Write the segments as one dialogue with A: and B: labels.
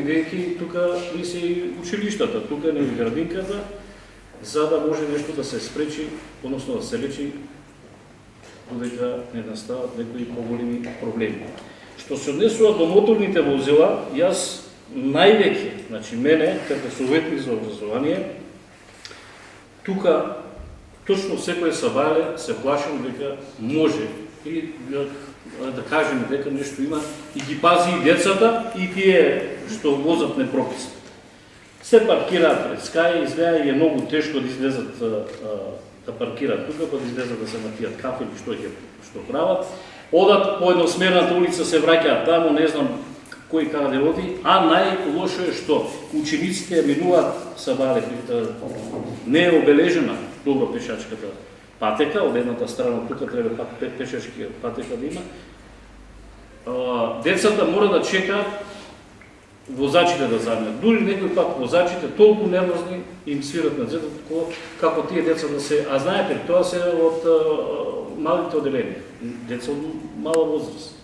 A: бидејќи тука не се и училиштата, тука не е градинката, за да може нешто да се спречи, односно да се лечи, додека не настават некои поголеми проблеми. Што се однесува до моторните возила, јас највеќе, значи мене, како советник за образование, тука точно секој сабале се плашам дека може и да кажем дека нешто има и ги пази и децата и тие што возат непрописно. Се паркираат пред скај, изгледа и е многу тешко да излезат да паркираат тука, па да излезат да се напијат кафе или што прават. Одат по едносмерната улица, се враќаат таму, не знам кој каде оди, а најлошо е што учениците минуваат сабале, не е обележена добро пешачката патека, од едната страна тука треба пешачки патека да има. Децата мора да чекаат возачите да заминат. Дури некој пат возачите толку нервозни им свират на дзетото како тие деца да се, а знаете, тоа се од малите оделенија, деца од мала возраст.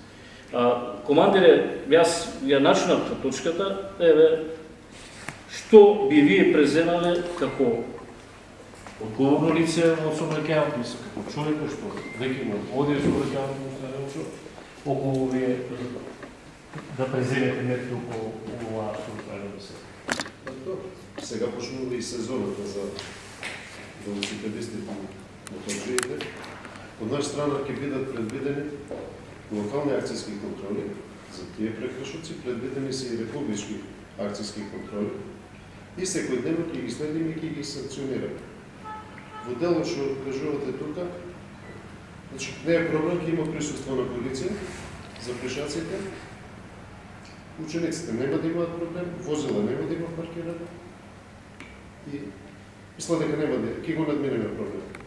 A: Командире, јас ја начинав точката, што би вие преземале како одговорно лице во сообраќајното, мислам, како човек што веќе има води сообраќајното, околу вие да преземете мерки околу ова што треба да се.
B: Сега почнува и сезоната за велосипедистите и моторджиите. Од наша страна ќе бидат предвидени локални акцијски контроли за тие прекршоци, предвидени се и републички акцијски контроли и секојдневно ќе ги следиме и ќе ги санкционираме. Во делот што кажувате тука, значи не е проблем, ќе има присуство на полиција за пешаците, учениците нема да имаат проблем, возила нема да има паркиране и мислам дека нема да ќе го надминеме проблем.